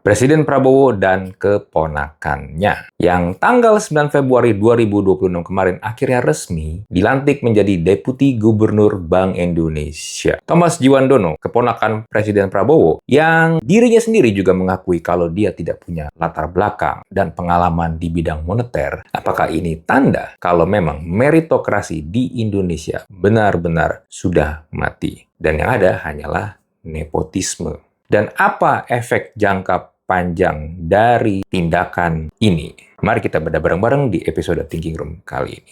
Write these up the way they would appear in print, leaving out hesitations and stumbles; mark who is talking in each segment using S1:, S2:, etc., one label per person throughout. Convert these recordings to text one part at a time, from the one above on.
S1: Presiden Prabowo dan keponakannya yang tanggal 9 Februari 2026 kemarin akhirnya resmi dilantik menjadi Deputi Gubernur Bank Indonesia. Thomas Djiwandono, keponakan Presiden Prabowo, yang dirinya sendiri juga mengakui kalau dia tidak punya latar belakang dan pengalaman di bidang moneter. Apakah ini tanda kalau memang meritokrasi di Indonesia benar-benar sudah mati? Dan yang ada hanyalah nepotisme. Dan apa efek jangka panjang dari tindakan ini? Mari kita bedah bareng-bareng di episode Thinking Room kali ini.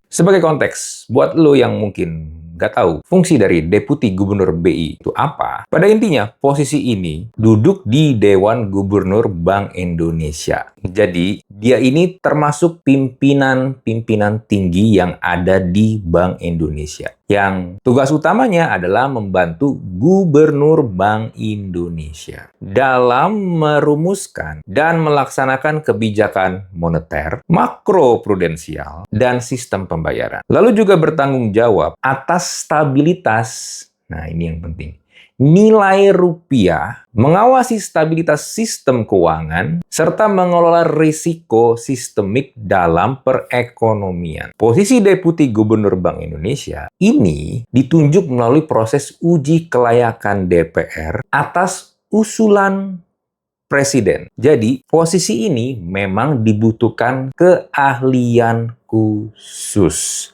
S1: Sebagai konteks, buat lo yang mungkin nggak tahu fungsi dari Deputi Gubernur BI itu apa, pada intinya posisi ini duduk di Dewan Gubernur Bank Indonesia. Jadi, dia ini termasuk pimpinan tinggi yang ada di Bank Indonesia. Yang tugas utamanya adalah membantu Gubernur Bank Indonesia dalam merumuskan dan melaksanakan kebijakan moneter, makroprudensial, dan sistem pembayaran. Lalu juga bertanggung jawab atas stabilitas, nah ini yang penting, nilai rupiah, mengawasi stabilitas sistem keuangan, serta mengelola risiko sistemik dalam perekonomian. Posisi Deputi Gubernur Bank Indonesia ini ditunjuk melalui proses uji kelayakan DPR atas usulan Presiden. Jadi, posisi ini memang dibutuhkan keahlian khusus,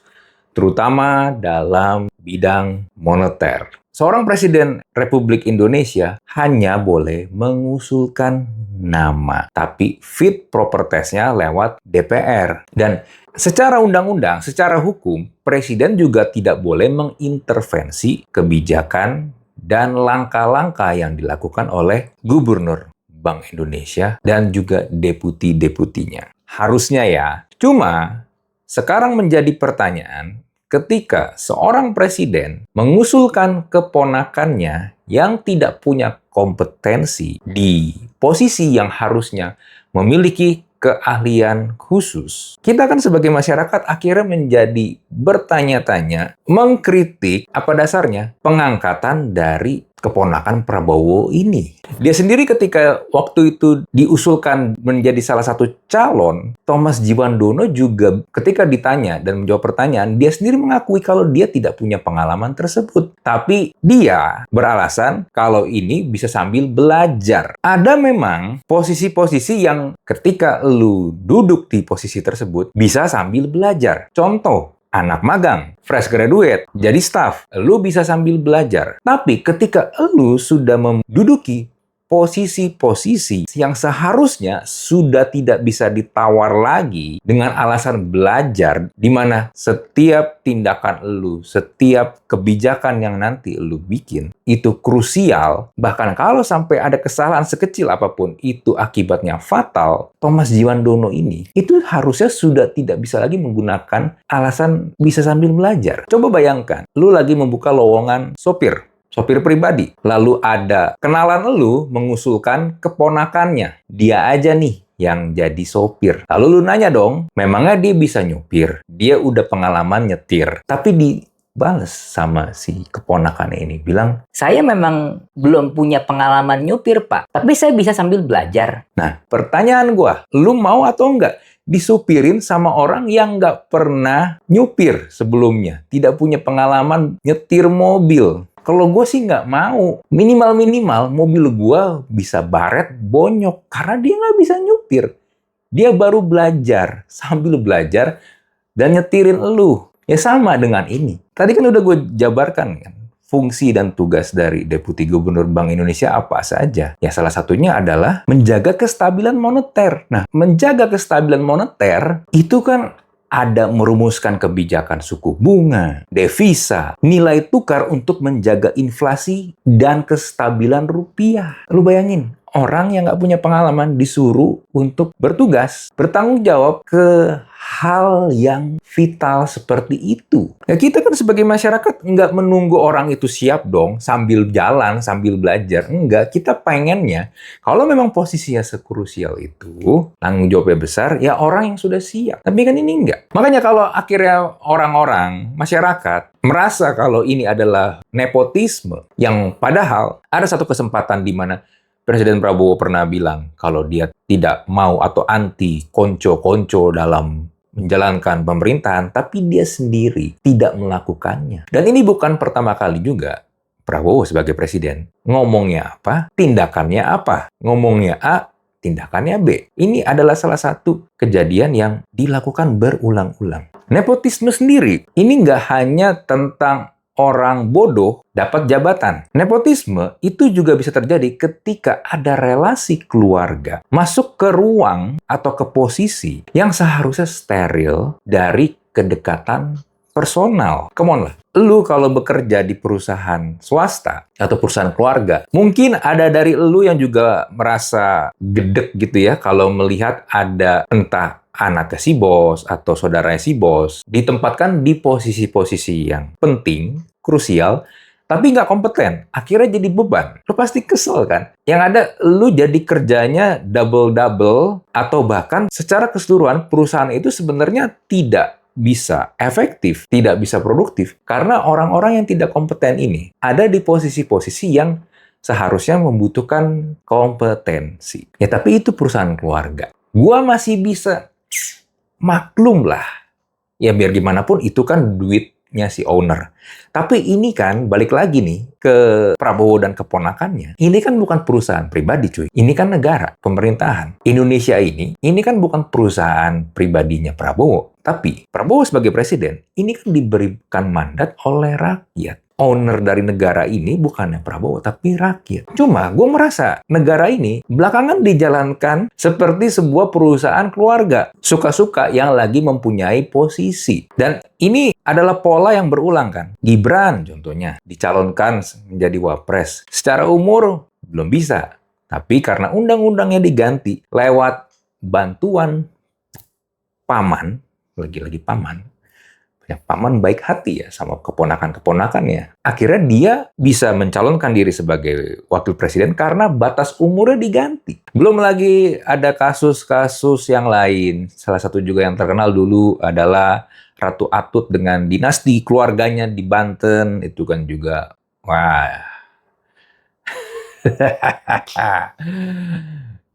S1: terutama dalam bidang moneter. Seorang Presiden Republik Indonesia hanya boleh mengusulkan nama, tapi fit proper test-nya lewat DPR. Dan secara undang-undang, secara hukum, Presiden juga tidak boleh mengintervensi kebijakan dan langkah-langkah yang dilakukan oleh Gubernur Bank Indonesia dan juga deputi-deputinya. Harusnya ya. Cuma, sekarang menjadi pertanyaan, ketika seorang presiden mengusulkan keponakannya yang tidak punya kompetensi di posisi yang harusnya memiliki keahlian khusus, kita kan sebagai masyarakat akhirnya menjadi bertanya-tanya, mengkritik apa dasarnya pengangkatan dari keponakan Prabowo ini. Dia sendiri ketika waktu itu diusulkan menjadi salah satu calon, Thomas Djiwandono juga ketika ditanya dan menjawab pertanyaan, dia sendiri mengakui kalau dia tidak punya pengalaman tersebut. Tapi dia beralasan kalau ini bisa sambil belajar. Ada memang posisi-posisi yang ketika lu duduk di posisi tersebut bisa sambil belajar. Contoh, anak magang, fresh graduate, jadi staff, lu bisa sambil belajar. Tapi ketika lu sudah menduduki posisi-posisi yang seharusnya sudah tidak bisa ditawar lagi dengan alasan belajar, di mana setiap tindakan lu, setiap kebijakan yang nanti lu bikin, itu krusial. Bahkan kalau sampai ada kesalahan sekecil apapun, itu akibatnya fatal. Thomas Djiwandono ini, itu harusnya sudah tidak bisa lagi menggunakan alasan bisa sambil belajar. Coba bayangkan, lu lagi membuka lowongan sopir pribadi. Lalu ada kenalan lu mengusulkan keponakannya. Dia aja nih yang jadi sopir. Lalu lu nanya dong, memangnya dia bisa nyupir? Dia udah pengalaman nyetir. Tapi dibales sama si keponakannya ini. Bilang,
S2: saya memang belum punya pengalaman nyupir, Pak. Tapi saya bisa sambil belajar.
S1: Nah, pertanyaan gua, lu mau atau enggak disupirin sama orang yang nggak pernah nyupir sebelumnya? Tidak punya pengalaman nyetir mobil. Kalau gue sih nggak mau. Minimal-minimal mobil gue bisa baret bonyok karena dia nggak bisa nyupir. Dia baru belajar, sambil belajar dan nyetirin elu. Ya sama dengan ini. Tadi kan udah gue jabarkan kan, fungsi dan tugas dari Deputi Gubernur Bank Indonesia apa saja. Ya salah satunya adalah menjaga kestabilan moneter. Nah, menjaga kestabilan moneter itu kan ada merumuskan kebijakan suku bunga, devisa, nilai tukar untuk menjaga inflasi dan kestabilan rupiah. Lu bayangin, orang yang nggak punya pengalaman disuruh untuk bertugas, bertanggung jawab ke hal yang vital seperti itu. Ya kita kan sebagai masyarakat nggak menunggu orang itu siap dong sambil jalan, sambil belajar. Enggak, kita pengennya kalau memang posisinya sekrusial itu, tanggung jawabnya besar, ya orang yang sudah siap. Tapi kan ini enggak. Makanya kalau akhirnya orang-orang, masyarakat, merasa kalau ini adalah nepotisme, yang padahal ada satu kesempatan di mana Presiden Prabowo pernah bilang kalau dia tidak mau atau anti konco-konco dalam menjalankan pemerintahan, tapi dia sendiri tidak melakukannya. Dan ini bukan pertama kali juga Prabowo sebagai presiden. Ngomongnya apa, tindakannya apa. Ngomongnya A, tindakannya B. Ini adalah salah satu kejadian yang dilakukan berulang-ulang. Nepotisme sendiri, ini nggak hanya tentang orang bodoh dapat jabatan. Nepotisme itu juga bisa terjadi ketika ada relasi keluarga masuk ke ruang atau ke posisi yang seharusnya steril dari kedekatan personal. Come on lah. Lu kalau bekerja di perusahaan swasta atau perusahaan keluarga, mungkin ada dari lu yang juga merasa gedek gitu ya kalau melihat ada entah anaknya si bos atau saudaranya si bos ditempatkan di posisi-posisi yang penting, krusial, tapi nggak kompeten. Akhirnya jadi beban. Lu pasti kesel kan? Yang ada lu jadi kerjanya double-double atau bahkan secara keseluruhan perusahaan itu sebenarnya tidak bisa efektif, tidak bisa produktif karena orang-orang yang tidak kompeten ini ada di posisi-posisi yang seharusnya membutuhkan kompetensi. Ya tapi itu perusahaan keluarga. Gua masih bisa maklum lah. Ya biar gimana pun itu kan duitnya si owner. Tapi ini kan balik lagi nih ke Prabowo dan keponakannya. Ini kan bukan perusahaan pribadi cuy. Ini kan negara, pemerintahan. Indonesia ini kan bukan perusahaan pribadinya Prabowo. Tapi Prabowo sebagai presiden, ini kan diberikan mandat oleh rakyat. Owner dari negara ini bukannya Prabowo, tapi rakyat. Cuma gue merasa negara ini belakangan dijalankan seperti sebuah perusahaan keluarga. Suka-suka yang lagi mempunyai posisi. Dan ini adalah pola yang berulang kan. Gibran contohnya dicalonkan menjadi wapres. Secara umur belum bisa. Tapi karena undang-undangnya diganti lewat bantuan paman, lagi-lagi paman, ya, paman baik hati ya sama keponakan-keponakannya. Akhirnya dia bisa mencalonkan diri sebagai wakil presiden karena batas umurnya diganti. Belum lagi ada kasus-kasus yang lain. Salah satu juga yang terkenal dulu adalah Ratu Atut dengan dinasti keluarganya di Banten. Itu kan juga, wah,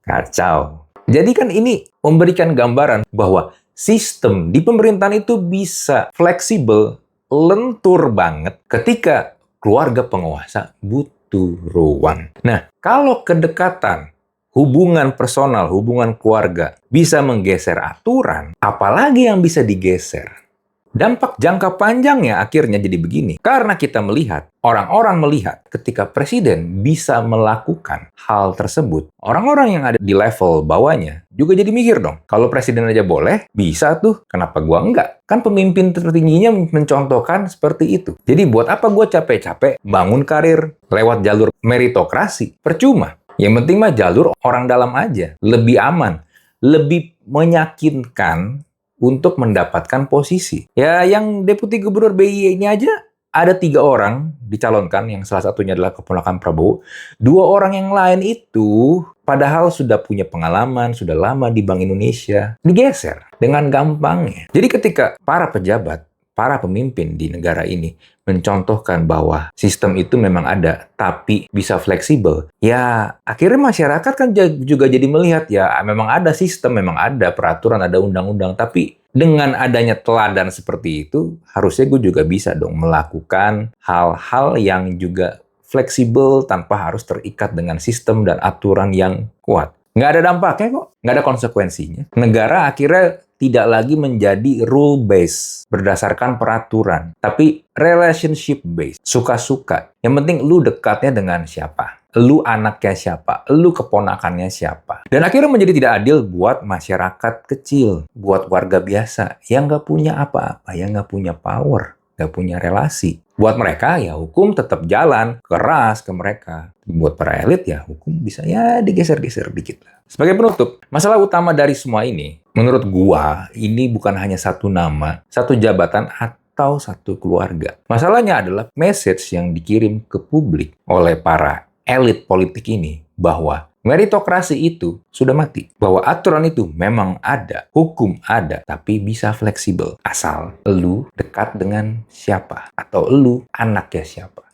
S1: kacau. Jadi kan ini memberikan gambaran bahwa sistem di pemerintahan itu bisa fleksibel, lentur banget ketika keluarga penguasa butuh ruang. Nah, kalau kedekatan, hubungan personal, hubungan keluarga bisa menggeser aturan, apalagi yang bisa digeser? Dampak jangka panjangnya akhirnya jadi begini. Karena kita melihat, orang-orang melihat ketika presiden bisa melakukan hal tersebut, orang-orang yang ada di level bawahnya juga jadi mikir dong. Kalau presiden aja boleh, bisa tuh, kenapa gua enggak? Kan pemimpin tertingginya mencontohkan seperti itu. Jadi buat apa gua capek-capek bangun karir lewat jalur meritokrasi? Percuma. Yang penting mah jalur orang dalam aja. Lebih aman, lebih meyakinkan untuk mendapatkan posisi. Ya, yang Deputi Gubernur BI ini aja ada 3 orang dicalonkan, yang salah satunya adalah keponakan Prabowo. 2 orang yang lain itu padahal sudah punya pengalaman, sudah lama di Bank Indonesia, digeser dengan gampangnya. Jadi ketika para pejabat, para pemimpin di negara ini mencontohkan bahwa sistem itu memang ada, tapi bisa fleksibel, ya akhirnya masyarakat kan juga jadi melihat, ya memang ada sistem, memang ada peraturan, ada undang-undang, tapi dengan adanya teladan seperti itu, harusnya gue juga bisa dong melakukan hal-hal yang juga fleksibel tanpa harus terikat dengan sistem dan aturan yang kuat. Nggak ada dampaknya kok, nggak ada konsekuensinya. Negara akhirnya tidak lagi menjadi rule based berdasarkan peraturan, tapi relationship based, suka-suka. Yang penting lu dekatnya dengan siapa, lu anaknya siapa, lu keponakannya siapa. Dan akhirnya menjadi tidak adil buat masyarakat kecil, buat warga biasa yang nggak punya apa-apa, yang nggak punya power. nggak punya relasi. Buat mereka, ya hukum tetap jalan, keras ke mereka. Buat para elit, ya hukum bisa ya digeser-geser dikit. Sebagai penutup, masalah utama dari semua ini, menurut gua, ini bukan hanya satu nama, satu jabatan, atau satu keluarga. Masalahnya adalah message yang dikirim ke publik oleh para elit politik ini bahwa meritokrasi itu sudah mati. Bahwa aturan itu memang ada, hukum ada, tapi bisa fleksibel. Asal lu dekat dengan siapa, atau lu anaknya siapa,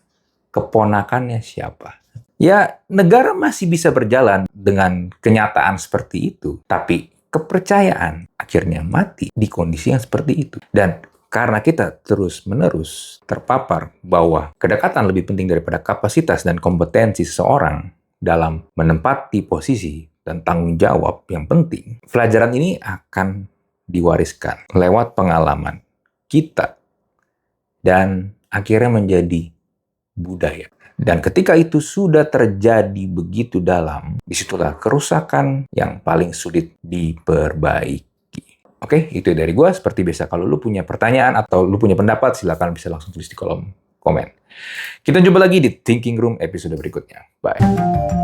S1: keponakannya siapa. Ya, negara masih bisa berjalan dengan kenyataan seperti itu, tapi kepercayaan akhirnya mati di kondisi yang seperti itu. Dan karena kita terus-menerus terpapar bahwa kedekatan lebih penting daripada kapasitas dan kompetensi seseorang dalam menempati posisi dan tanggung jawab yang penting, pelajaran ini akan diwariskan lewat pengalaman kita dan akhirnya menjadi budaya. Dan ketika itu sudah terjadi begitu dalam, disitulah kerusakan yang paling sulit diperbaiki. Oke, itu dari gue. Seperti biasa, kalau lu punya pertanyaan atau lu punya pendapat, silakan bisa langsung tulis di kolom komen. Kita jumpa lagi di Thinking Room episode berikutnya. Bye.